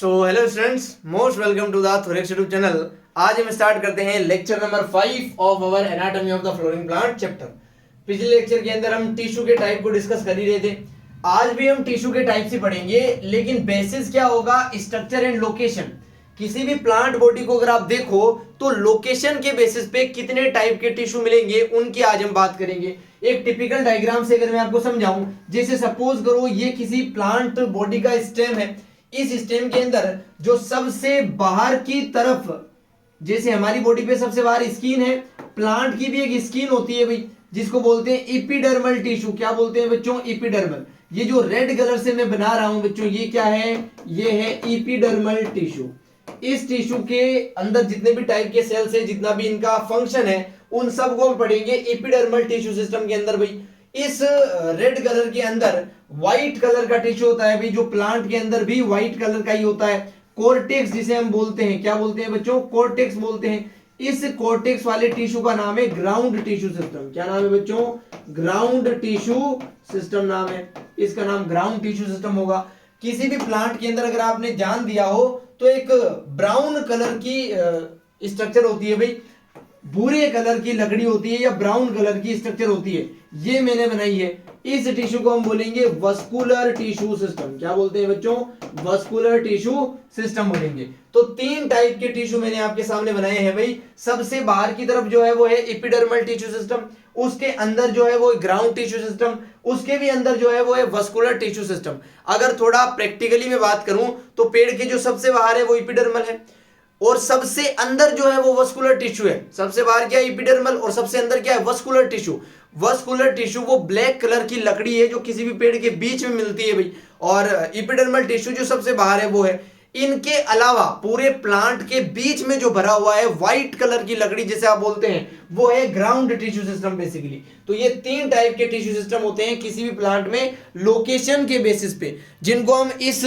So hello students, most welcome to the Thorax YouTube channel. आज हम start करते हैं lecture number 5 of our anatomy of the flowering plant chapter. पिछले lecture के अंदर हम टिश्यू के टाइप को डिस्कस कर ही रहे थे। आज भी हम टिश्यू के टाइप से पढ़ेंगे, लेकिन बेसिस क्या होगा, स्ट्रक्चर एंड लोकेशन। किसी भी प्लांट बॉडी को अगर आप देखो तो लोकेशन के बेसिस पे कितने टाइप के टिश्यू मिलेंगे उनकी आज हम बात करेंगे। एक टिपिकल डायग्राम से अगर मैं आपको समझाऊं, जैसे सपोज करो ये किसी प्लांट बॉडी का स्टेम है। इस स्टेम के अंदर जो सबसे बाहर की तरफ, जैसे हमारी बॉडी पे सबसे बाहर स्किन है, प्लांट की भी एक स्किन होती है भाई, जिसको बोलते हैं एपिडर्मल टिश्यू। क्या बोलते हैं बच्चों? एपिडर्मल। ये जो रेड कलर से मैं बना रहा हूं बच्चों, ये क्या है? ये है एपिडर्मल टिश्यू। इस टिश्यू के अंदर जितने भी टाइप के सेल्स है, जितना भी इनका फंक्शन है, उन सब को पढ़ेंगे एपिडर्मल टिश्यू सिस्टम के अंदर भाई। इस रेड कलर के अंदर व्हाइट कलर का टिश्यू होता है भाई, जो प्लांट के अंदर भी व्हाइट कलर का ही होता है। कोर्टेक्स जिसे हम बोलते हैं, क्या बोलते हैं बच्चों? कोर्टेक्स बोलते हैं। इस कोर्टेक्स वाले टिश्यू का नाम है ग्राउंड टिश्यू सिस्टम। क्या नाम है बच्चों? ग्राउंड टिश्यू सिस्टम नाम है इसका, नाम ग्राउंड टिश्यू सिस्टम होगा। किसी भी प्लांट के अंदर अगर आपने जान दिया हो तो एक ब्राउन कलर की स्ट्रक्चर होती है भाई, भूरे कलर की लकड़ी होती है या ब्राउन कलर की स्ट्रक्चर होती है, ये मैंने बनाई है। इस टिश्यू को हम बोलेंगे वस्कुलर टिश्यू सिस्टम। क्या बोलते हैं बच्चों? वस्कुलर टिश्यू सिस्टम बोलेंगे। तो तीन टाइप के टिश्यू मैंने आपके सामने बनाए हैं भाई। सबसे बाहर की तरफ जो है वो है एपिडर्मल टिश्यू सिस्टम, उसके अंदर जो है वो ग्राउंड टिश्यू सिस्टम, उसके भी अंदर जो है वो है वस्कुलर टिश्यू सिस्टम। अगर थोड़ा प्रैक्टिकली में बात करूं तो पेड़ के जो सबसे बाहर है वो एपिडर्मल है, और सबसे अंदर जो है वो वस्कुलर टिश्यू है। सबसे बाहर क्या है? एपिडर्मल, और सबसे अंदर क्या है? Vascular tissue. वस्कुलर टिश्यू वो ब्लैक कलर की लकड़ी है जो किसी भी पेड़ के बीच में मिलती है भाई, और एपिडर्मल टिश्यू जो सबसे बाहर है वो है। इनके अलावा पूरे प्लांट के बीच में जो भरा हुआ है व्हाइट कलर की लकड़ी जिसे आप बोलते हैं, वो है ग्राउंड टिश्यू सिस्टम बेसिकली। तो ये तीन टाइप के टिश्यू सिस्टम होते हैं किसी भी प्लांट में लोकेशन के बेसिस पे, जिनको हम इस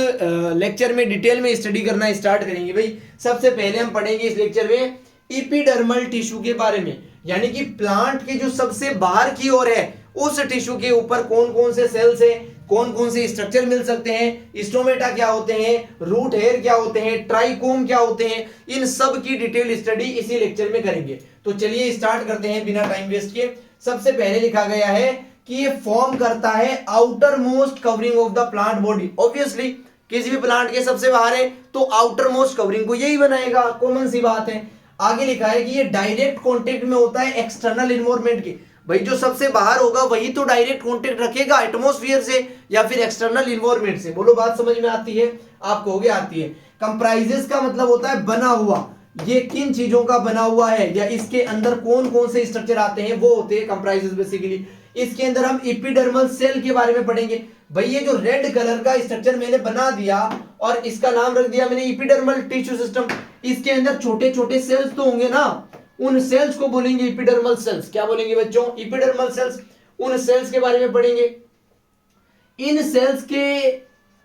लेक्चर में डिटेल में स्टडी करना स्टार्ट करेंगे भाई। सबसे पहले हम पढ़ेंगे इस लेक्चर में एपिडर्मल टिश्यू के बारे में, यानी कि प्लांट के जो सबसे बाहर की ओर है उस टिश्यू के ऊपर कौन कौन से सेल्स है, कौन कौन से स्ट्रक्चर मिल सकते हैं, स्टोमेटा क्या होते हैं, रूट हेयर क्या होते हैं, ट्राइकोम क्या होते हैं, इन सब की डिटेल स्टडी इसी लेक्चर में करेंगे। तो चलिए स्टार्ट करते हैं बिना टाइम वेस्ट किए। सबसे पहले लिखा गया है कि ये फॉर्म करता है outer most covering of the plant body. Obviously किसी भी प्लांट के सबसे बाहर है तो आउटर मोस्ट कवरिंग को यही बनाएगा, कॉमन सी बात है। आगे लिखा है कि ये डायरेक्ट कॉन्टेक्ट में होता है एक्सटर्नल इन्वायरमेंट के। भाई जो सबसे बाहर होगा वही तो डायरेक्ट कांटेक्ट रखेगा एटमॉस्फेयर से या फिर एक्सटर्नल इन्वायरमेंट से। बोलो बात समझ में आती है? आप कहोगे आती है। कंप्राइजेस का मतलब होता है बना हुआ, ये किन चीजों का बना हुआ है या इसके अंदर कौन कौन से स्ट्रक्चर आते हैं वो होते हैं कंप्राइजेस बेसिकली। इसके अंदर हम एपिडर्मल सेल के बारे में पढ़ेंगे। भाई ये जो रेड कलर का स्ट्रक्चर मैंने बना दिया और इसका नाम रख दिया मैंने एपिडर्मल टिश्यू सिस्टम, इसके अंदर छोटे छोटे सेल्स तो होंगे ना, उन सेल्स को बोलेंगे एपिडर्मल सेल्स। क्या बोलेंगे बच्चों? Epidermal cells. उन सेल्स के बारे में पढ़ेंगे। इन सेल्स के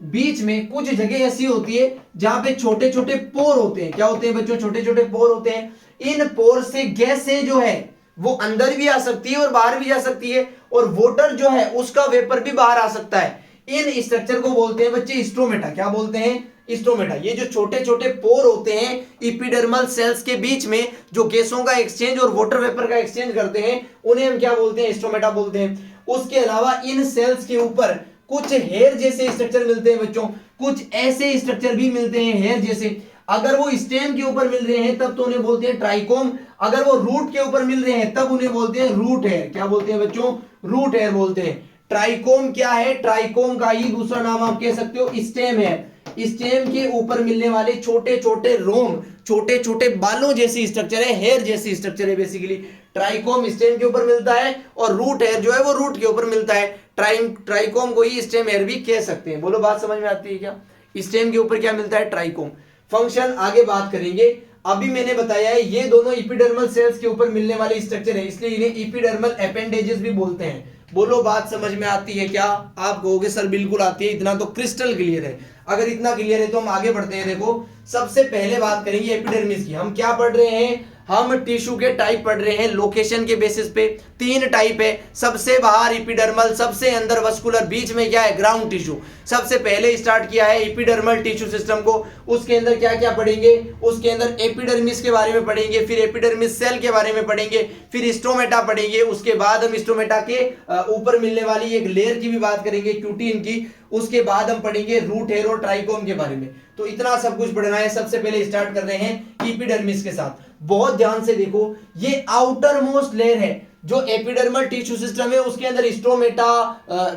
बीच में कुछ जगह ऐसी होती है जहां पे छोटे छोटे पोर होते हैं। क्या होते हैं बच्चों? छोटे छोटे पोर होते हैं। इन पोर से गैसें जो है वो अंदर भी आ सकती है और बाहर भी जा सकती है, और वाटर जो है उसका वेपर भी बाहर आ सकता है। इन स्ट्रक्चर को बोलते हैं बच्चे स्ट्रोमेटा। क्या बोलते हैं? स्ट्रोमेटा। ये जो छोटे छोटे पोर होते हैं एपिडर्मल सेल्स के बीच में, जो गैसों का एक्सचेंज और वाटर वेपर का एक्सचेंज करते हैं, उन्हें हम क्या बोलते हैं? स्ट्रोमेटा बोलते हैं। उसके अलावा इन सेल्स के ऊपर कुछ हेयर जैसे स्ट्रक्चर मिलते हैं बच्चों, कुछ ऐसे स्ट्रक्चर भी मिलते हैं हेयर जैसे। अगर वो स्टेम के ऊपर मिल रहे हैं तब तो उन्हें बोलते हैं ट्राइकोम, अगर वो रूट के ऊपर मिल रहे हैं तब उन्हें बोलते हैं रूट हेयर। क्या बोलते हैं बच्चों? रूट हेयर बोलते हैं। ट्राइकोम क्या है? ट्राइकोम का ही दूसरा नाम आप कह सकते हो स्टेम है। स्टेम के ऊपर मिलने वाले छोटे छोटे रोम, छोटे छोटे बालों जैसी स्ट्रक्चर है, हेयर जैसी स्ट्रक्चर है बेसिकली। ट्राइकोम स्टेम के ऊपर मिलता है और रूट हेयर जो है वो रूट के ऊपर मिलता है। ट्राइकोम को ही स्टेम हेयर भी कह सकते हैं। बोलो बात समझ में आती है क्या? स्टेम के ऊपर क्या मिलता है? ट्राइकोम। फंक्शन आगे बात करेंगे। अभी मैंने बताया है ये दोनों एपिडर्मल सेल्स के ऊपर मिलने वाले स्ट्रक्चर है, इसलिए इन्हें एपिडर्मल अपेंडेजेस भी बोलते हैं। बोलो बात समझ में आती है क्या? आप कहोगे सर बिल्कुल आती है, इतना तो क्रिस्टल क्लियर है। अगर इतना क्लियर है तो हम आगे बढ़ते हैं। देखो सबसे पहले बात करेंगे एपिडर्मिस की। हम क्या पढ़ रहे हैं? हम टिश्यू के टाइप पढ़ रहे हैं लोकेशन के बेसिस पे। तीन टाइप है, सबसे बाहर एपिडर्मल, सबसे अंदर वस्कुलर, बीच में क्या है ग्राउंड टिश्यू। सबसे पहले स्टार्ट किया है एपिडर्मल टिश्यू सिस्टम को, उसके अंदर क्या क्या पढ़ेंगे, उसके अंदर एपिडर्मिस के बारे में पढ़ेंगे, फिर एपिडर्मिस सेल के बारे में पढ़ेंगे, फिर स्टोमेटा पढ़ेंगे, उसके बाद हम स्टोमेटा के ऊपर मिलने वाली एक लेयर की भी बात करेंगे क्यूटीन की, उसके बाद हम पढ़ेंगे रूट हेयर और ट्राइकोम के बारे में। तो इतना सब कुछ पढ़ना है। सबसे पहले स्टार्ट कर रहे हैं एपिडर्मिस के साथ। बहुत ध्यान से देखो, ये आउटर मोस्ट लेयर है जो एपिडर्मल टिश्यू सिस्टम है, उसके अंदर stomata,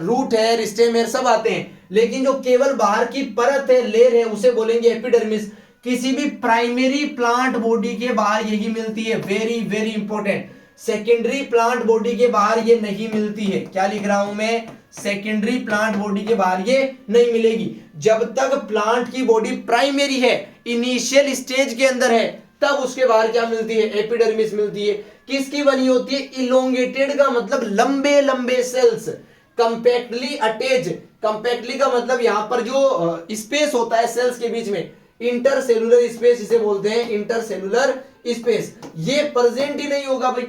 root hair, stem hair सब आते हैं, लेकिन जो केवल बाहर की परत है, लेयर है, उसे बोलेंगे एपिडर्मिस। किसी भी प्राइमरी प्लांट बॉडी के बाहर यही मिलती है, very very important. Secondary plant body के बाहर ये नहीं मिलती है। क्या लिख रहा हूं मैं, सेकेंडरी प्लांट बॉडी के बाहर ये नहीं मिलेगी। जब तक प्लांट की बॉडी प्राइमरी है, इनिशियल स्टेज के अंदर है, तब उसके बाहर क्या मिलती है, एपिडर्मिस मिलती है। किसकी बनी होती है, इलोंगेटेड का मतलब लंबे लंबे सेल्स, कंपैक्टली अटैच। कंपैक्टली का मतलब यहां पर जो स्पेस होता है सेल्स के बीच में, इंटरसेलुलर स्पेस इसे बोलते हैं, इंटरसेलुलर स्पेस, ये प्रेजेंट ही नहीं होगा भाई।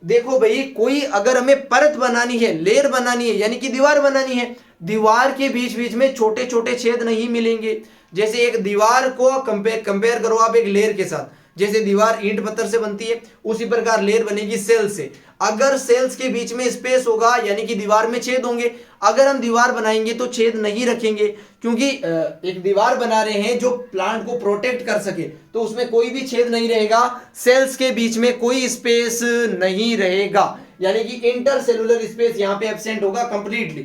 देखो भाई, कोई अगर हमें परत बनानी है, लेयर बनानी है, यानी कि दीवार बनानी है, दीवार के बीच बीच में छोटे छोटे छेद नहीं मिलेंगे। जैसे एक दीवार को कंपेयर करो आप एक लेयर के साथ, जैसे दीवार ईंट पत्थर से बनती है, उसी प्रकार लेयर बनेगी सेल से। अगर सेल्स के बीच में स्पेस होगा, यानी कि दीवार में छेद होंगे। अगर हम दीवार बनाएंगे तो छेद नहीं रखेंगे, क्योंकि एक दीवार बना रहे हैं जो प्लांट को प्रोटेक्ट कर सके, तो उसमें कोई भी छेद नहीं रहेगा, सेल्स के बीच में कोई स्पेस नहीं रहेगा, यानी कि इंटरसेलुलर स्पेस यहां पे एब्सेंट होगा कंप्लीटली।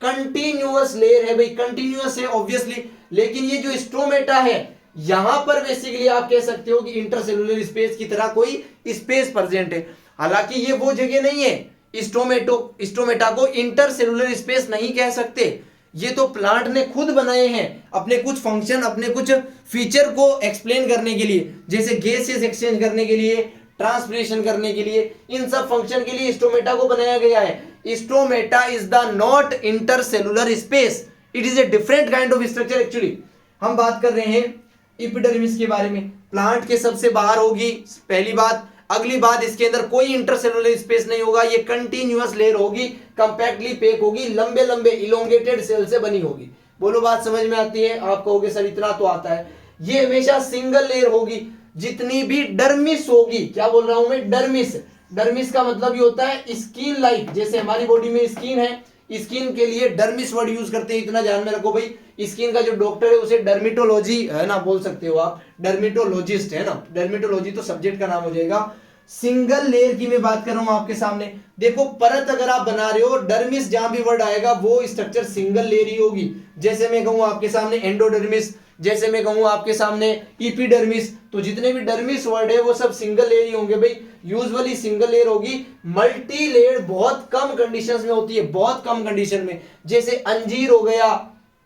कंटिन्यूअस लेयर है भाई, कंटिन्यूअस है ऑब्वियसली, लेकिन ये जो स्टोमेटा है, यहां पर बेसिकली आप कह सकते हो कि इंटरसेलुलर स्पेस की तरह कोई स्पेस प्रेजेंट है। हालांकि ये वो जगह नहीं है, स्टोमेटा को इंटरसेलुलर स्पेस नहीं कह सकते। ये तो प्लांट ने खुद बनाए हैं अपने कुछ फंक्शन, अपने कुछ फीचर को एक्सप्लेन करने के लिए, जैसे गैसेस एक्सचेंज करने के लिए, ट्रांसपिरेशन करने के लिए, इन सब फंक्शन के लिए स्टोमेटा को बनाया गया है। Stomata is the not intercellular space, it is a different kind of structure actually. हम बात कर रहे हैं एपिडर्मिस के बारे में, प्लांट के सबसे बाहर होगी पहली बात। अगली बात, इसके अंदर कोई इंटरसेलुलर स्पेस नहीं होगा, ये कंटिन्यूअस लेयर होगी, कंपैक्टली पैक होगी, लंबे लंबे इलोंगेटेड सेल से बनी होगी। बोलो बात समझ में आती है? आप कहोगे सर इतना तो आता है। ये हमेशा सिंगल लेयर होगी। जितनी भी डर्मिस होगी, क्या बोल रहा हूं मैं, डर्मिस, डर्मिस का मतलब ये होता है स्किन लाइक, जैसे हमारी बॉडी में स्किन है, स्किन के लिए डर्मिस वर्ड यूज करते हैं, इतना ध्यान में रखो भाई। स्किन का जो डॉक्टर है उसे डर्मिटोलॉजी है ना बोल सकते हो आप, डर्मिटोलॉजिस्ट है ना, डर्मिटोलॉजी तो सब्जेक्ट का नाम हो जाएगा। सिंगल लेयर की मैं बात कर रहा हूं आपके सामने। देखो परत अगर आप बना रहे हो, डर्मिस जहां भी वर्ड आएगा वो स्ट्रक्चर सिंगल लेयर ही होगी। जैसे मैं कहूं आपके सामने एंडोडर्मिस, जैसे मैं कहूं आपके सामने एपिडर्मिस, तो जितने भी डर्मिस वर्ड है वो सब सिंगल लेयर ही होंगे भाई, यूजुअली सिंगल लेयर होगी। मल्टी लेयर बहुत कम कंडीशंस में होती है, बहुत कम कंडीशन में। जैसे अंजीर हो गया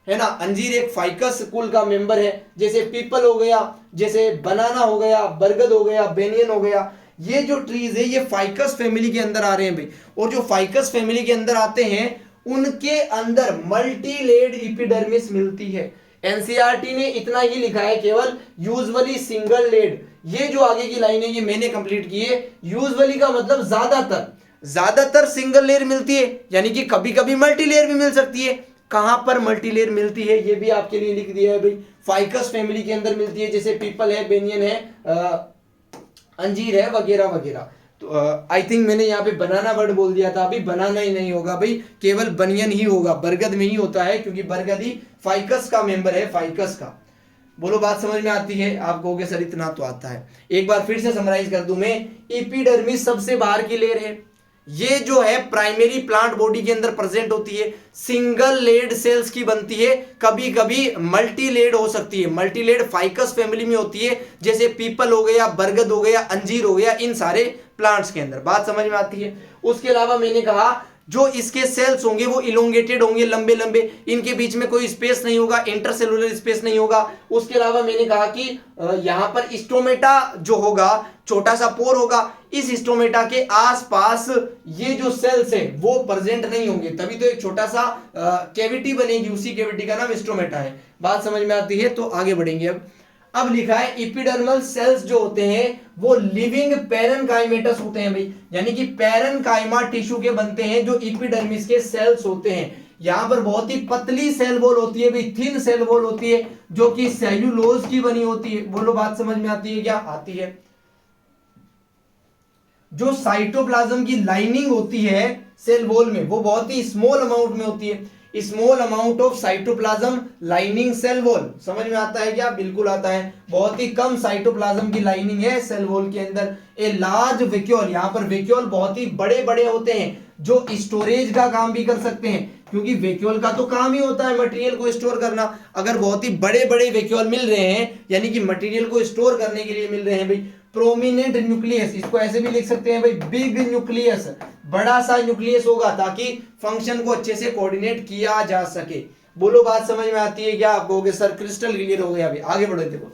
है ना, अंजीर एक फाइकस कुल का मेंबर है। जैसे पीपल हो गया, जैसे बनाना हो गया, बरगद हो गया, बेनियन हो गया, ये जो ट्रीज है ये फाइकस फैमिली के अंदर आ रहे हैं भाई। और जो फाइकस फैमिली के अंदर आते हैं उनके अंदर मल्टी लेयर्ड एपिडर्मिस मिलती है। एनसीईआरटी ने इतना ही लिखा है केवल, यूजुअली सिंगल लेयर्ड। ये जो आगे की लाइन है ये मैंने कंप्लीट की है। यूजुअली का मतलब ज्यादातर सिंगल लेयर मिलती है, यानी कि कभी कभी मल्टी लेयर भी मिल सकती है। कहां पर मल्टी लेयर मिलती है ये भी आपके लिए लिख दिया है भाई, फाइकस फैमिली के अंदर मिलती है, जैसे पीपल है, बेनियन है, अंजीर है, वगैरह वगैरह। तो आई थिंक मैंने यहाँ पे बनाना वर्ड बोल दिया था, अभी बनाना ही नहीं होगा भाई, केवल बनियन ही होगा, बरगद में ही होता है, क्योंकि बरगद ही फाइकस का मेंबर है, फाइकस का। बोलो बात समझ में आती है? आप कहोगे सर इतना तो आता है। एक बार फिर से समराइज कर दूं मैं, एपिडर्मिस सबसे बाहर की लेयर है, ये जो है प्राइमरी प्लांट बॉडी के अंदर प्रेजेंट होती है, सिंगल लेयर्ड सेल्स की बनती है, कभी कभी मल्टी लेयर्ड हो सकती है। मल्टी लेयर्ड फाइकस फैमिली में होती है, जैसे पीपल हो गया, बरगद हो गया, अंजीर हो गया, इन सारे प्लांट्स के अंदर। बात समझ में आती है? उसके अलावा मैंने कहा जो इसके सेल्स होंगे वो इलोंगेटेड होंगे, लंबे लंबे, इनके बीच में कोई स्पेस नहीं होगा, इंटरसेलुलर स्पेस नहीं होगा। उसके अलावा मैंने कहा कि यहां पर स्टोमेटा जो होगा, छोटा सा पोर होगा, इस स्टोमेटा के आसपास ये जो सेल्स है वो प्रेजेंट नहीं होंगे, तभी तो एक छोटा सा कैविटी बनेगी, उसी कैविटी का नाम स्टोमेटा है। बात समझ में आती है? तो आगे बढ़ेंगे। अब लिखा है इपिडर्मल सेल्स जो होते हैं वो लिविंग पैरेनकाइमेटस होते हैं भाई, यानी कि पैरेनकाइमा टिश्यू के बनते हैं जो इपिडर्मिस के सेल्स होते हैं। यहां पर बहुत ही पतली सेल वॉल होती है भाई, थिन सेल वॉल होती है जो कि सेल्यूलोज की बनी होती है। बोलो बात समझ में आती है क्या? आती है। जो साइटोप्लाज्म की लाइनिंग होती है सेल वॉल में वो बहुत ही स्मॉल अमाउंट में होती है, small amount of cytoplasm lining cell wall. समझ में आता है क्या? बिल्कुल आता है। बहुत ही कम साइटोप्लाज्म की लाइनिंग है सेल वॉल के अंदर। ए लार्ज वैक्यूल, यहां पर वैक्यूल बहुत ही बड़े बड़े होते हैं जो स्टोरेज का काम भी कर सकते हैं, क्योंकि वैक्यूल का तो काम ही होता है मटेरियल को स्टोर करना। अगर बहुत ही बड़े बड़े वैक्यूल मिल रहे हैं यानी कि मटेरियल को स्टोर करने के लिए मिल रहे हैं भाई। प्रोमिनेंट न्यूक्लियस, इसको ऐसे भी लिख सकते हैं भाई, बिग न्यूक्लियस, बड़ा सा न्यूक्लियस होगा ताकि फंक्शन को अच्छे से कोऑर्डिनेट किया जा सके। बोलो बात समझ में आती है क्या? आप कहोगे सर क्रिस्टल क्लियर हो गया। अभी आगे बढ़ो। देखो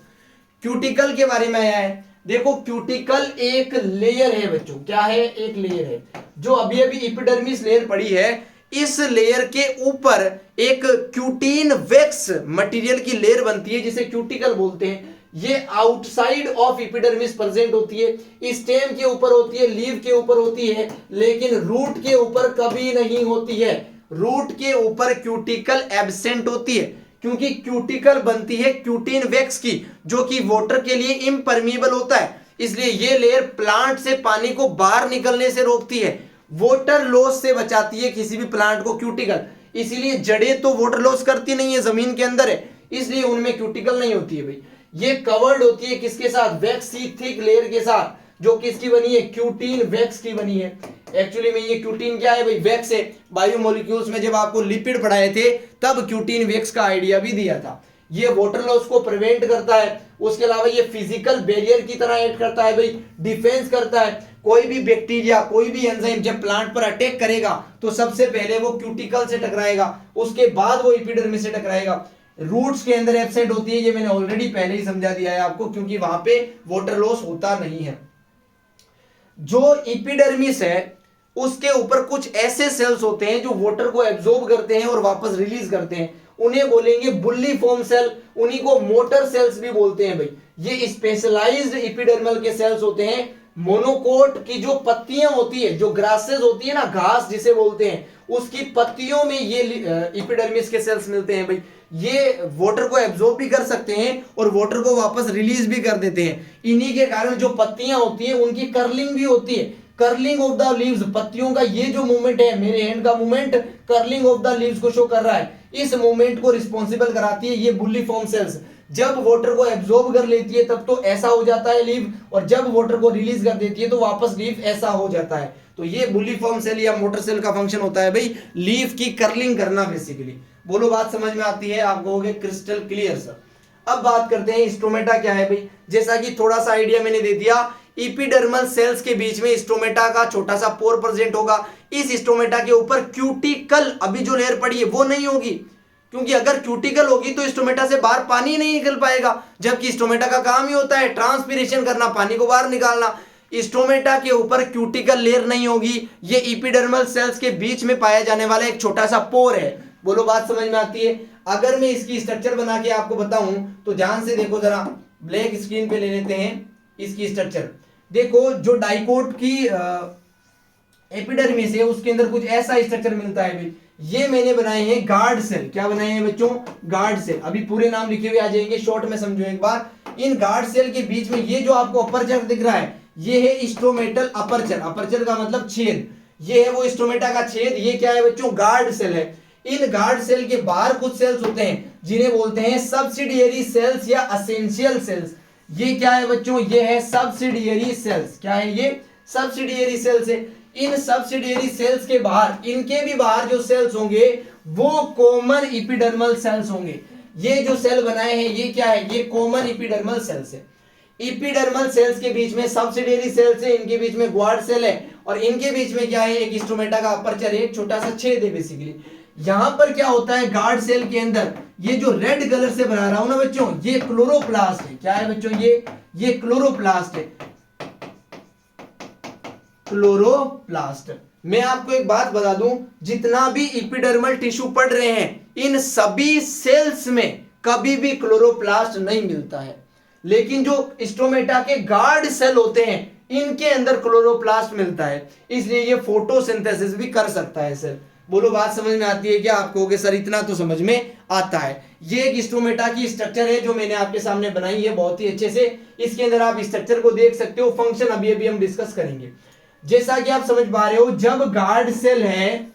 क्यूटिकल के बारे में आया है। देखो क्यूटिकल एक लेयर है बच्चों, क्या है? एक लेयर है जो अभी अभी इपिडर्मिस लेयर पड़ी है। इस लेयर के ऊपर एक क्यूटीन वैक्स मटेरियल की लेयर बनती है जिसे क्यूटिकल बोलते हैं। ये आउटसाइड ऑफ इपिडर्मिस प्रेजेंट होती है, स्टेम के ऊपर होती है, लीव के ऊपर होती है, लेकिन रूट के ऊपर कभी नहीं होती है। रूट के ऊपर क्यूटिकल एब्सेंट होती है क्योंकि क्यूटिकल बनती है क्यूटीन वैक्स की जो कि वाटर के लिए इम्परमीबल होता है। इसलिए ये लेयर प्लांट से पानी को बाहर निकलने से रोकती है, वाटर लॉस से बचाती है किसी भी प्लांट को क्यूटिकल। इसीलिए जड़ें तो वाटर लॉस करती नहीं है, जमीन के अंदर है, इसलिए उनमें क्यूटिकल नहीं होती है भाई। ये कवर्ड होती है किसके साथ? वैक्स की थिक लेयर के साथ, जो किसकी बनी है? क्यूटीन वैक्स की बनी है। एक्चुअली में ये क्यूटीन क्या है भाई? वैक्स है। बायोमोलिक्यूल्स में जब आपको लिपिड पढ़ाए थे तब क्यूटीन वैक्स का आइडिया भी दिया था। ये वाटर लॉस को प्रिवेंट करता है, उसके अलावा ये फिजिकल बैरियर की तरह एक्ट करता है भाई, डिफेंस करता है। कोई भी बैक्टीरिया, कोई भी एंजाइम जब प्लांट पर अटैक करेगा तो सबसे पहले वो क्यूटिकल से टकराएगा, उसके बाद वो एपिडर्मिस से टकराएगा। रूट्स के अंदर एब्सेंट होती है, ये मैंने ऑलरेडी पहले ही समझा दिया है आपको, क्योंकि वहां पे वाटर लॉस होता नहीं है। जो एपिडर्मिस है उसके ऊपर कुछ ऐसे सेल्स होते हैं जो वाटर को एब्जॉर्ब करते हैं और वापस रिलीज करते हैं, उन्हें बोलेंगे बुल्ली फॉर्म सेल, उन्हीं को मोटर सेल्स भी बोलते हैं भाई। ये स्पेशलाइज्ड एपिडर्मल के सेल्स होते हैं। मोनोकोट की जो पत्तियां होती है, जो ग्रासेस होती है ना, घास जिसे बोलते हैं, उसकी पत्तियों में ये एपिडर्मिस के सेल्स मिलते हैं भाई। ये वाटर को एब्जॉर्ब भी कर सकते हैं और वाटर को वापस रिलीज भी कर देते हैं। इन्हीं के कारण जो पत्तियां होती है उनकी कर्लिंग भी होती है। कर्लिंग ऑफ द लीव्स, पत्तियों का ये जो मूवमेंट है, मेरे हैंड का movement curling of the leaves को शो कर रहा है, इस मूवमेंट को रिस्पॉन्सिबल कराती है ये बुल्ली फॉर्म सेल्स। जब वाटर को एब्जॉर्ब कर लेती है तब तो ऐसा हो जाता है लीव, और जब वाटर को रिलीज कर देती है तो वापस लीव ऐसा हो जाता है। तो ये बुल्ली फॉर्म सेल या मोटर सेल का फंक्शन होता है भाई, लीव की कर्लिंग करना बेसिकली। बोलो बात समझ में आती है? आप कहोगे क्रिस्टल क्लियर सर। अब बात करते हैं स्टोमेटा क्या है भाई। जैसा कि थोड़ा सा आइडिया मैंने दे दिया, एपिडर्मल सेल्स के बीच में स्टोमेटा का छोटा सा पोर प्रेजेंट होगा। इस स्टोमेटा के ऊपर क्यूटिकल, अभी जो लेयर पड़ी है वो नहीं होगी, क्योंकि अगर क्यूटिकल होगी तो स्टोमेटा से बाहर पानी नहीं निकल पाएगा, जबकि स्टोमेटा का काम ही होता है ट्रांसपीरेशन करना, पानी को बाहर निकालना। स्टोमेटा के ऊपर क्यूटिकल लेयर नहीं होगी, ये एपिडर्मल सेल्स के बीच में पाया जाने वाला एक छोटा सा पोर है। बोलो बात समझ में आती है? अगर मैं इसकी स्ट्रक्चर बना के आपको बताऊं तो ध्यान से देखो जरा, ब्लैक स्क्रीन पे ले लेते हैं इसकी स्ट्रक्चर। देखो जो डाइकोट की एपिडर्मिस है उसके अंदर कुछ ऐसा स्ट्रक्चर मिलता है भाई। ये मैंने बनाए हैं गार्ड सेल। क्या बनाए हैं बच्चों? Guard cell. अभी पूरे नाम लिखे हुए आ जाएंगे, शॉर्ट में समझो एक बार। इन गार्ड सेल के बीच में ये जो आपको अपर्चर दिख रहा है ये है स्टोमेटल अपर्चर। अपर्चर का मतलब छेद, ये है वो स्टोमेटा का छेद। ये क्या है बच्चों? गार्ड सेल है। इन गार्ड सेल के बाहर कुछ सेल्स होते हैं जिन्हें बोलते हैं सब्सिडियरी सेल्स या असेंशियल सेल्स। ये क्या है बच्चों? ये है सब्सिडियरी सेल्स। क्या है ये? सब्सिडियरी सेल्स है। इन सब्सिडियरी सेल्स के बाहर, इनके भी बाहर जो सेल्स होंगे वो कॉमन एपिडर्मल सेल्स होंगे। ये जो सेल बनाए हैं ये क्या है? ये कॉमन एपिडर्मल सेल्स है। एपिडर्मल सेल्स के बीच में सब्सिडियरी सेल्स है, इनके बीच में ग्वाड सेल है, और इनके बीच में क्या है? एक स्टोमेटा का अपर्चर, एक छोटा सा छेद है बेसिकली। यहां पर क्या होता है? गार्ड सेल के अंदर ये जो रेड कलर से बना रहा हूं ना बच्चों, ये क्लोरोप्लास्ट है। क्या है बच्चों? ये क्लोरोप्लास्ट है। क्लोरोप्लास्ट। मैं आपको एक बात बता दूं, जितना भी एपिडर्मल टिश्यू पढ़ रहे हैं इन सभी सेल्स में कभी भी क्लोरोप्लास्ट नहीं मिलता है। लेकिन जो स्टोमेटा के गार्ड सेल होते हैं इनके अंदर क्लोरोप्लास्ट मिलता है, इसलिए ये फोटोसिंथेसिस भी कर सकता है सेल। बोलो बात समझ में आती है क्या आपको? कहोगे सर इतना तो समझ में आता है। ये एक स्टोमेटा की स्ट्रक्चर है जो मैंने आपके सामने बनाई है बहुत ही अच्छे से। इसके अंदर आप स्ट्रक्चर को देख सकते हो, फंक्शन अभी अभी हम डिस्कस करेंगे। जैसा कि आप समझ पा रहे हो, जब गार्ड सेल है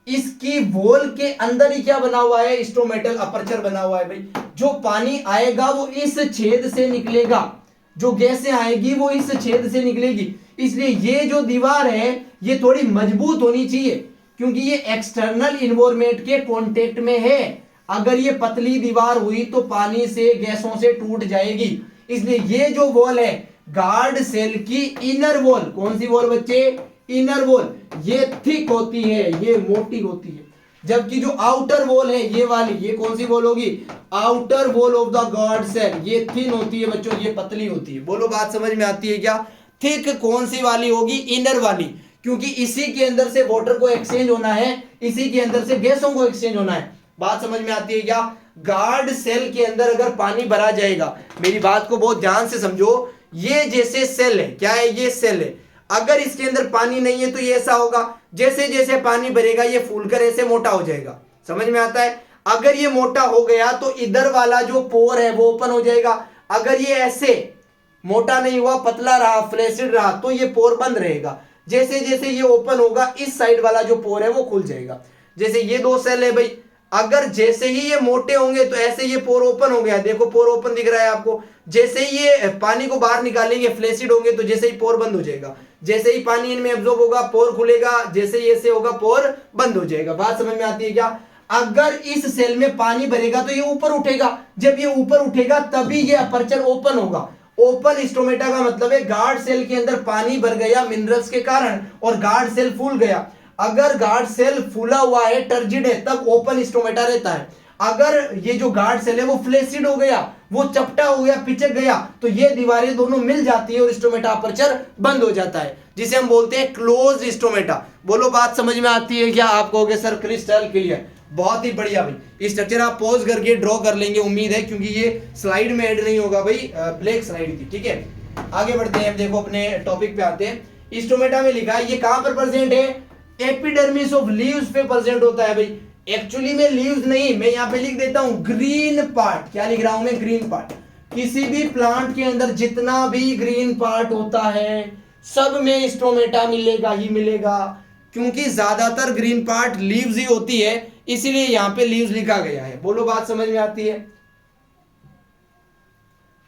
इसकी वॉल के अंदर ही क्या बना हुआ है? स्टोमेटल अपर्चर बना हुआ है भाई। जो पानी आएगा वो इस छेद से निकलेगा, जो गैसें आएगी वो इस छेद से निकलेगी। इसलिए ये जो दीवार है ये थोड़ी मजबूत होनी चाहिए, क्योंकि ये एक्सटर्नल इन्वायरमेंट के कांटेक्ट में है। अगर ये पतली दीवार हुई तो पानी से गैसों से टूट जाएगी। इसलिए ये जो वॉल है गार्ड सेल की इनर वॉल, कौन सी वॉल बच्चे? इनर वॉल, ये थिक होती है, ये मोटी होती है। जबकि जो आउटर वॉल है ये वाली, ये कौन सी वॉल होगी? Outer wall of the guard cell, ये थिन होती है बच्चों, ये पतली होती है। बोलो बात समझ में आती है क्या? थिक कौन सी वाली होगी? इनर वाली, क्योंकि इसी के अंदर से वाटर को एक्सचेंज होना है, इसी के अंदर से गैसों को एक्सचेंज होना है। बात समझ में आती है क्या? गार्ड सेल के अंदर अगर पानी भरा जाएगा, मेरी बात को बहुत ध्यान से समझो, ये जैसे सेल है, क्या है? ये सेल है। अगर इसके अंदर पानी नहीं है तो ये ऐसा होगा, जैसे जैसे पानी भरेगा ये फूलकर ऐसे मोटा हो जाएगा। समझ में आता है? अगर ये मोटा हो गया तो इधर वाला जो पोर है वो ओपन हो जाएगा। अगर ये ऐसे मोटा नहीं हुआ, पतला रहा, फ्लैसिड रहा, तो ये पोर बंद रहेगा। जैसे जैसे ये ओपन होगा इस साइड वाला जो पोर है वो खुल जाएगा। जैसे ये दो सेल है भाई, अगर जैसे ही ये मोटे होंगे तो ऐसे ये पोर ओपन हो गया, देखो पोर ओपन दिख रहा है आपको। जैसे ही ये पानी को बाहर निकालेंगे, फ्लैसिड होंगे, तो जैसे ही पोर बंद हो जाएगा। जैसे ही पानी इनमें एब्जॉर्ब होगा पोर खुलेगा, जैसे ही ऐसे होगा पोर बंद हो जाएगा। बात समझ में आती है क्या? अगर इस सेल में पानी भरेगा तो ये ऊपर उठेगा, जब ये ऊपर उठेगा तभी ये अपर्चर ओपन होगा। ओपन स्टोमेटा का मतलब है गार्ड सेल के अंदर पानी भर गया मिनरल्स के कारण और गार्ड सेल फूल गया। अगर गार्ड सेल फूला हुआ है, टर्जिड है, तब ओपन स्टोमेटा रहता है। अगर ये जो गार्ड सेल है वो फ्लैसिड हो गया, वो चपटा हो गया, पिचक गया, तो ये दीवारें दोनों मिल जाती है और स्टोमेटा अपर्चर बंद हो जाता है, जिसे हम बोलते हैं क्लोज स्टोमेटा। बोलो बात समझ में आती है क्या? आप कहोगे सर क्रिस्टल क्लियर, बहुत ही बढ़िया भाई। स्ट्रक्चर आप पॉज करके ड्रॉ कर लेंगे उम्मीद है, क्योंकि ये स्लाइड में ऐड नहीं होगा भाई, ब्लैक स्लाइड की। ठीक है, आगे बढ़ते हैं, देखो अपने टॉपिक पे आते हैं। स्टोमेटा में लिखा है ये कहां पर प्रेजेंट है? एपिडर्मिस ऑफ लीव्स पे प्रेजेंट होता है भाई। एक्चुअली में लीव्स नहीं, मैं यहां पे लिख देता हूं ग्रीन पार्ट। क्या लिख रहा हूं मैं? Green part. किसी भी प्लांट के अंदर जितना भी ग्रीन पार्ट होता है सब में स्टोमेटा मिलेगा ही मिलेगा, क्योंकि ज्यादातर ग्रीन पार्ट लीव्स ही होती है, इसीलिए यहां पे लीव्स लिखा गया है। बोलो बात समझ में आती है?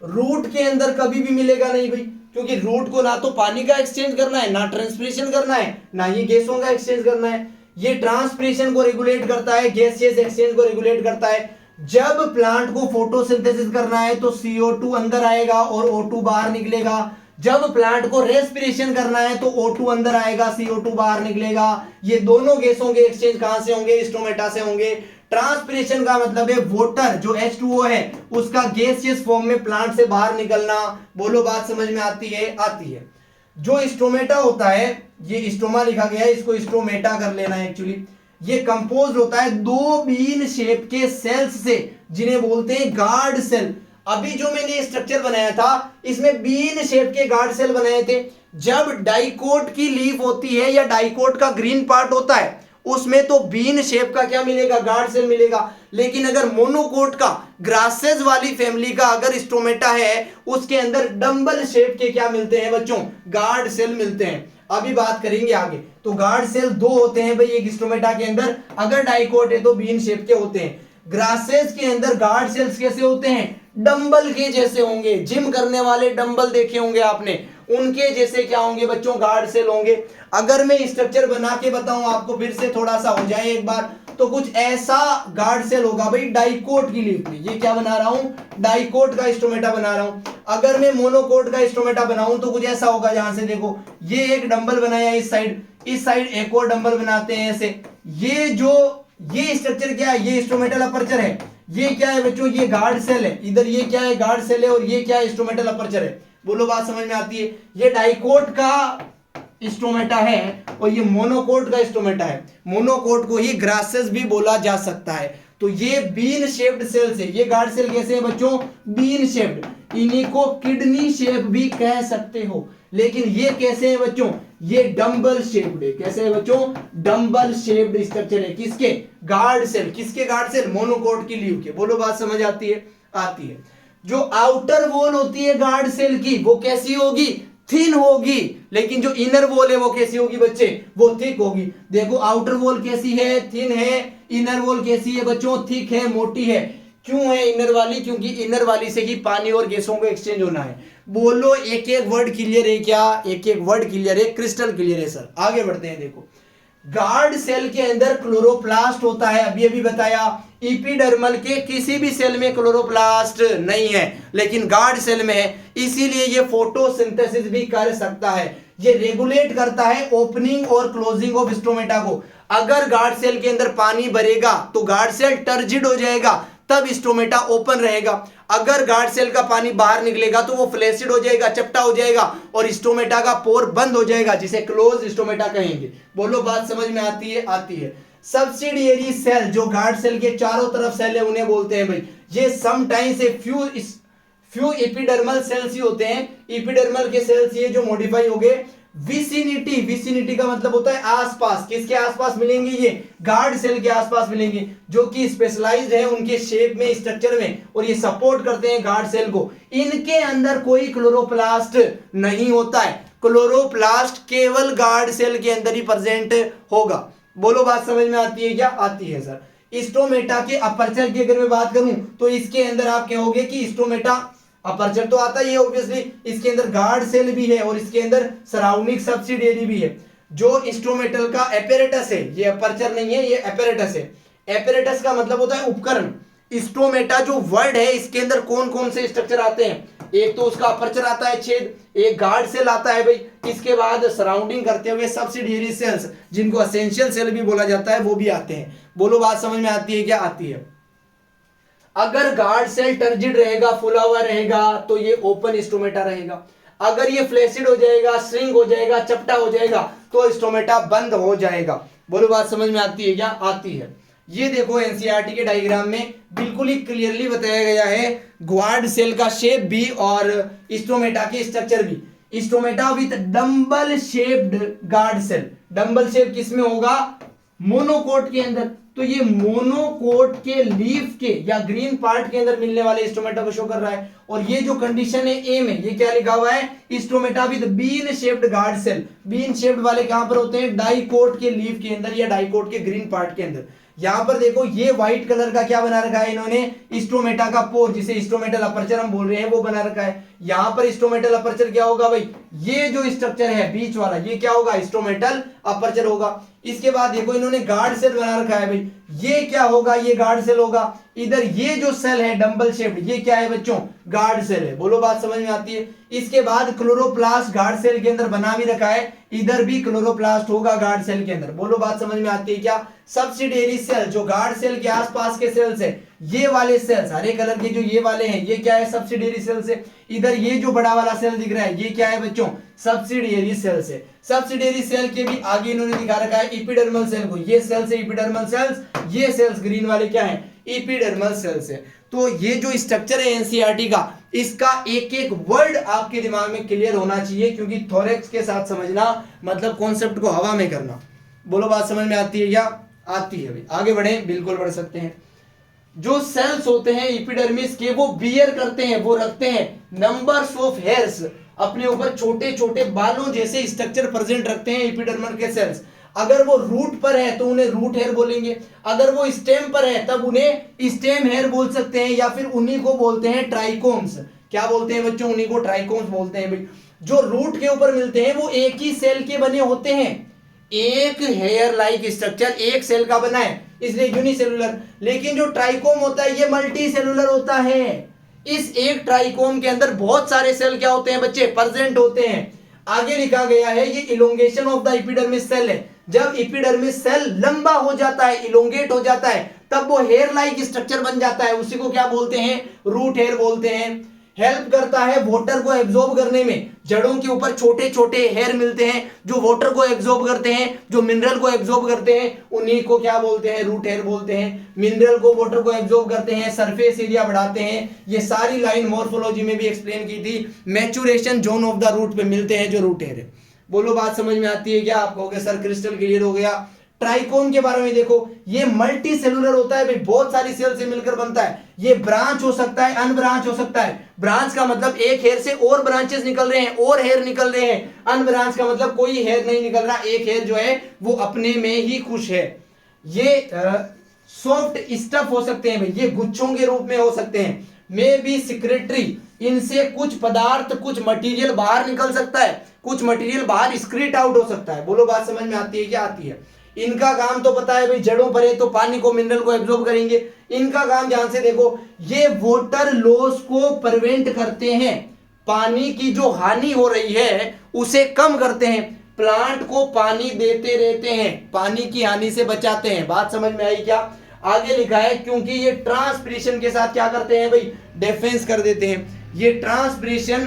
रूट के अंदर कभी भी मिलेगा नहीं भाई, क्योंकि रूट को ना तो पानी का एक्सचेंज करना है, ना ट्रांसपिरेशन करना है, ना ही गैसों का एक्सचेंज करना है। ये ट्रांसपिरेशन को रेगुलेट करता है, गैसियस एक्सचेंज को रेगुलेट करता है। जब प्लांट को फोटोसिंथेसिस करना है तो CO2 अंदर आएगा और O2 बाहर निकलेगा। जब प्लांट को रेस्पिरेशन करना है तो O2 अंदर आएगा, CO2 बाहर निकलेगा। ये दोनों गैसों के एक्सचेंज कहां से होंगे? स्टोमेटा से होंगे। ट्रांसपिरेशन का मतलब है वाटर जो H2O है उसका गैसियस फॉर्म में प्लांट से बाहर निकलना। बोलो बात समझ में आती है? आती है। जो स्टोमेटा होता है, ये स्टोमा लिखा गया है, इसको स्टोमेटा कर लेना है। एक्चुअली ये कंपोज होता है दो बीन शेप के सेल्स से, जिन्हें बोलते हैं गार्ड सेल। अभी जो मैंने स्ट्रक्चर बनाया था इसमें बीन शेप के गार्ड सेल बनाए थे। जब डाइकोट की लीफ होती है या डाइकोट का ग्रीन पार्ट होता है उसमें तो बीन शेप का क्या मिलेगा? गार्ड सेल मिलेगा। लेकिन अगर मोनोकोट का, ग्रासेस वाली फैमिली का अगर स्टोमेटा है उसके अंदर डंबल शेप के क्या मिलते हैं बच्चों? गार्ड सेल मिलते हैं। अभी बात करेंगे आगे। तो गार्ड सेल दो होते हैं भाई एक स्टोमेटा के अंदर, अगर डाइकोट है तो बीन शेप के होते हैं। ग्रासेस के अंदर गार्ड सेल्स कैसे होते हैं? डंबल के जैसे होंगे। जिम करने वाले डंबल देखे होंगे आपने, उनके जैसे क्या होंगे बच्चों? गार्ड सेल होंगे। अगर मैं स्ट्रक्चर बना के बताऊं आपको, फिर से थोड़ा सा हो जाए एक बार, तो कुछ ऐसा गार्ड सेल होगा भाई डाइकोट की लीफ में। ये क्या बना रहा हूं? डाइकोट का स्टोमेटा बना रहा हूं। अगर मैं मोनोकोट का स्टोमेटा बनाऊं तो कुछ ऐसा होगा, जहां से देखो ये एक डंबल बनाया इस साइड एक और डंबल बनाते हैं ऐसे। ये स्ट्रक्चर क्या है? ये स्टोमेटल अपर्चर है। ये क्या है बच्चों? ये गार्ड सेल है। इधर ये क्या है? गार्ड सेल है। और ये क्या है? स्टोमेटल अपर्चर है। बोलो बात समझ में आती है? ये डाइकोट का स्टोमेटा है और ये मोनोकोट का स्टोमेटा है। मोनोकोट को ही ग्रासेस भी बोला जा सकता है। तो ये बीन शेप्ड सेल्स है। ये गार्ड सेल कैसे है बच्चों? Bean shaped. इन्हीं को किडनी शेप भी कह सकते हो। लेकिन ये कैसे है बच्चों? ये डंबल शेप्ड है। कैसे है बच्चों? डंबल शेप्ड स्ट्रक्चर है। किसके? Guard cell. किसके गार्ड सेल? मोनोकोट की लीव के। बोलो बात समझ आती है? आती है। जो आउटर वॉल होती है गार्ड सेल की, वो कैसी होगी? थिन होगी। लेकिन जो इनर वॉल है वो कैसी होगी बच्चे? वो थिक होगी। देखो आउटर वॉल कैसी है? थिन है। इनर वॉल कैसी है बच्चों? थिक है, मोटी है। क्यों है इनर वाली? क्योंकि इनर वाली से ही पानी और गैसों को एक्सचेंज होना है। बोलो एक एक वर्ड क्लियर है क्या? एक एक वर्ड क्लियर है? क्रिस्टल क्लियर है सर। आगे बढ़ते हैं। देखो गार्ड सेल के अंदर क्लोरोप्लास्ट होता है। अभी अभी बताया इपिडर्मल के किसी भी सेल में क्लोरोप्लास्ट नहीं है, लेकिन गार्ड सेल में है। इसीलिए ये फोटोसिंथेसिस भी कर सकता है। ये रेगुलेट करता है ओपनिंग और क्लोजिंग ऑफ स्टोमेटा को। अगर गार्ड सेल के अंदर पानी भरेगा तो गार्ड सेल टर्जिड हो जाएगा, तब स्टोमेटा ओपन रहेगा। अगर गार्ड सेल का पानी बाहर निकलेगा तो वो फ्लैसिड हो जाएगा, चपटा हो जाएगा और स्टोमेटा का पोर बंद हो जाएगा, जिसे क्लोज स्टोमेटा कहेंगे। बोलो बात समझ में आती है? आती है। सब्सिडियरी सेल, जो गार्ड सेल के चारों तरफ सेल है, उन्हें बोलते हैं भाई, ये समटाइम्स फ्यू एपिडर्मल सेल्स ही होते हैं। एपिडर्मल के सेल्स ये जो मॉडिफाई हो गए। विसिनिटी, विसिनिटी का मतलब होता है आसपास। किसके आसपास मिलेंगे? ये गार्ड सेल के आसपास मिलेंगे, जो कि स्पेशलाइज्ड है उनके शेप में, स्ट्रक्चर में, और ये सपोर्ट करते हैं गार्ड सेल को। इनके अंदर कोई क्लोरोप्लास्ट नहीं होता है। क्लोरोप्लास्ट केवल गार्ड सेल के अंदर ही प्रेजेंट होगा। बोलो बात समझ में आती है क्या? आती है सर। स्टोमेटा के अपर्चर की अगर मैं बात करूं तो इसके अंदर आप कहोगे कि स्टोमेटा, अपर्चर तो आता ही है ऑब्वियसली, इसके अंदर गार्ड सेल भी है और इसके अंदर सराउंडिंग सब्सिडियरी भी है। जो इंस्ट्रूमेंटल का एपेरेटस है, ये अपर्चर नहीं है, ये एपेरेटस है। एपेरेटस का मतलब होता है उपकरण। स्टोमेटा जो वर्ड है, इसके अंदर कौन कौन से स्ट्रक्चर आते हैं? एक तो उसका अपर्चर आता है, छेद, एक गार्ड सेल आता है भाई, इसके बाद सराउंडिंग करते हुए सब्सिडियरी सेल्स, जिनको एसेंशियल सेल भी बोला जाता है, वो भी आते हैं। बोलो बात समझ में आती है क्या? आती है। अगर गार्ड सेल टर्जिड रहेगा, फुला हुआ रहेगा, तो ये ओपन स्टोमेटा रहेगा। अगर ये फ्लैसिड हो जाएगा, श्रिंक हो जाएगा, चपटा हो जाएगा, तो स्टोमेटा बंद हो जाएगा। बोलो बात समझ में आती है क्या? आती है। ये देखो एनसीईआरटी के डायग्राम में बिल्कुल ही क्लियरली बताया गया है गार्ड सेल का शेप भी और स्टोमेटा के स्ट्रक्चर भी। Stomata with dumbbell shaped guard cell. Dumbbell shape किसमें होगा? मोनोकोट के अंदर। तो ये मोनोकोट के लीफ के या ग्रीन पार्ट के अंदर मिलने वाले स्टोमेटा को शो कर रहा है। और ये जो कंडीशन है ए में, ये क्या लिखा हुआ है? Stomata with bean shaped guard cell. Bean shaped वाले कहां पर होते हैं? डाइकोट के लीफ के अंदर या डाइकोट के ग्रीन पार्ट के अंदर। यहां पर देखो ये व्हाइट कलर का क्या बना रखा है इन्होंने? स्टोमेटा का पोर, जिसे स्टोमेटल अपर्चर हम बोल रहे हैं, वो बना रखा है। यहां पर स्टोमेटल अपर्चर क्या होगा भाई? ये जो स्ट्रक्चर है बीच वाला, ये क्या होगा? स्टोमेटल अपर्चर होगा। इसके बाद देखो इन्होंने गार्ड सेल बना रखा है भाई, ये क्या होगा? ये गार्ड सेल होगा। इधर ये जो सेल है डंबल शेप्ड, ये क्या है बच्चों? गार्ड सेल है। बोलो बात समझ में आती है? इसके बाद क्लोरोप्लास्ट गार्ड सेल के अंदर बना भी रखा है, इधर भी क्लोरोप्लास्ट होगा गार्ड सेल के अंदर। बोलो बात समझ में आती है क्या? सब्सिडियरी सेल, जो गार्ड सेल के आसपास के सेल्स है, ये वाले सेल्स हरे कलर के जो ये वाले हैं, ये क्या है? सब्सिडियरी सेल्स है। इधर ये जो बड़ा वाला सेल दिख रहा है, ये क्या है बच्चों? सब्सिडियरी सेल्स है। सब्सिडियरी सेल के भी आगे इन्होंने दिखा रखा है एपिडर्मल सेल को। ये सेल्स है एपिडर्मल सेल्स, ये सेल्स ग्रीन वाले क्या है? एपिडर्मल सेल्स है। तो ये जो स्ट्रक्चर है एनसीईआरटी का, इसका एक एक वर्ड आपके दिमाग में क्लियर होना चाहिए, क्योंकि थोरेक्स के साथ समझना मतलब कॉन्सेप्ट को हवा में करना। बोलो बात समझ में आती है या? आती है भाई। आगे बढ़े, बिल्कुल बढ़ सकते हैं। जो सेल्स होते हैं एपिडर्मिस के, वो बियर करते हैं, वो रखते हैं नंबर्स ऑफ हेयर्स, अपने ऊपर छोटे छोटे बालों जैसे स्ट्रक्चर प्रेजेंट रखते हैं एपिडर्मल के सेल्स। अगर वो रूट पर है तो उन्हें रूट हेयर बोलेंगे, अगर वो स्टेम पर है तब उन्हें स्टेम हेयर बोल सकते हैं, या फिर उन्हीं को बोलते हैं ट्राइकोम्स। क्या बोलते हैं बच्चों? उन्हीं को ट्राइकोम्स बोलते हैं भाई। जो रूट के ऊपर मिलते हैं वो एक ही सेल के बने होते हैं, एक हेयर लाइक स्ट्रक्चर एक सेल का बना है, इसलिए यूनिसेलुलर। लेकिन जो ट्राइकोम होता है ये मल्टी सेलुलर होता है। इस एक ट्राइकोम के अंदर बहुत सारे सेल क्या होते हैं बच्चे? प्रेजेंट होते हैं। आगे लिखा गया है ये elongation of the epidermis cell है। जब एपिडर्मिस सेल लंबा हो जाता है, इलोंगेट हो जाता है, तब वो हेयर लाइक स्ट्रक्चर बन जाता है, उसी को क्या बोलते हैं? रूट हेयर बोलते हैं। हेल्प करता है वाटर को एब्जॉर्ब करने में। जड़ों के ऊपर छोटे छोटे हेयर मिलते हैं जो वाटर को एब्जॉर्ब करते हैं, जो मिनरल को एब्जॉर्ब करते हैं, उन्हीं को क्या बोलते हैं, रूट हेयर बोलते हैं। मिनरल को वाटर को एब्जॉर्ब करते हैं, सरफेस एरिया बढ़ाते हैं। ये सारी लाइन मॉर्फोलॉजी में भी एक्सप्लेन की थी। Maturation zone of the root पे मिलते हैं जो रूट हेयर है। बोलो बात समझ में आती है क्या? आप कहोगे सर क्रिस्टल क्लियर हो गया। ट्राइकोन के बारे में देखो, ये मल्टी सेलुलर होता है भाई, बहुत सारी सेल से मिलकर बनता है। ये ब्रांच हो सकता है, अनब्रांच हो सकता है। ब्रांच का मतलब एक हेयर से और ब्रांचेस निकल रहे हैं, और हेयर निकल रहे हैं। अनब्रांच का मतलब कोई हेयर नहीं निकल रहा, एक हेयर जो है वो अपने में ही खुश है। ये सॉफ्ट स्टफ हो सकते हैं भाई, ये गुच्छों के रूप में हो सकते हैं। मे बी सिक्रेटरी, इनसे कुछ पदार्थ, कुछ मटेरियल बाहर निकल सकता है, कुछ मटेरियल बाहर स्क्रीट आउट हो सकता है। बोलो बात समझ में आती है क्या? आती है। इनका काम तो पता है भाई, जड़ों पर है तो पानी को, मिनरल को एब्जॉर्ब करेंगे। इनका काम ध्यान से देखो, ये वाटर लॉस को प्रिवेंट करते हैं। पानी की जो हानि हो रही है उसे कम करते हैं। प्लांट को पानी देते रहते हैं, पानी की हानि से बचाते हैं। बात समझ में आई क्या? आगे लिखा है क्योंकि ये ट्रांसपिरेशन के साथ क्या करते हैं भाई, डिफेंस कर देते हैं। ये ट्रांसपिरेशन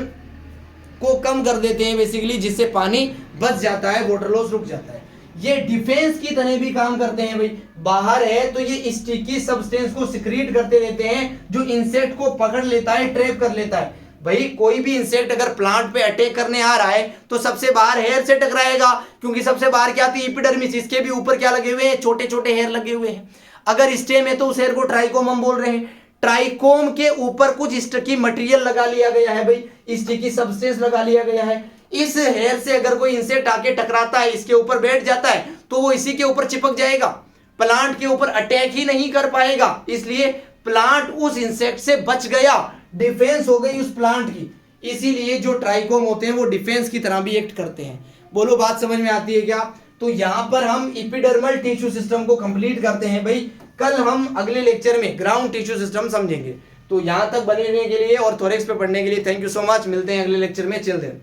को कम कर देते हैं बेसिकली, जिससे पानी बच जाता है, वाटर लॉस रुक जाता है। ये डिफेंस की तरह भी काम करते हैं भाई। बाहर है तो ये स्टिकी सब्सटेंस को सिक्रीट करते रहते हैं जो इंसेक्ट को पकड़ लेता है, ट्रैप कर लेता है। भाई कोई भी इंसेक्ट अगर प्लांट पे अटैक करने आ रहा है तो सबसे बाहर हेयर से टकराएगा, क्योंकि सबसे बाहर क्या आती है, एपिडर्मिस। इसके भी ऊपर क्या लगे हुए हैं, छोटे छोटे हेयर लगे हुए हैं। अगर स्टेम है तो उस हेयर को ट्राइकोम हम बोल रहे हैं। ट्राइकोम के ऊपर कुछ स्टिकी मटेरियल लगा लिया गया है भाई, स्टिकी सब्सटेंस लगा लिया गया है। इस हेयर से अगर कोई इंसेक्ट आके टकराता है, इसके ऊपर बैठ जाता है, तो वो इसी के ऊपर चिपक जाएगा, प्लांट के ऊपर अटैक ही नहीं कर पाएगा। इसलिए प्लांट उस इंसेक्ट से बच गया, डिफेंस हो गई उस प्लांट की। इसीलिए जो ट्राइकोम होते हैं वो डिफेंस की तरह भी एक्ट करते हैं। बोलो बात समझ में आती है क्या? तो यहां पर हम एपिडर्मल टिश्यू सिस्टम को कंप्लीट करते हैं भाई। कल हम अगले लेक्चर में ग्राउंड टिश्यू सिस्टम समझेंगे। तो यहां तक बने रहने के लिए और थोरेक्स पे पढ़ने के लिए थैंक यू सो मच। मिलते हैं अगले लेक्चर में। Chill then.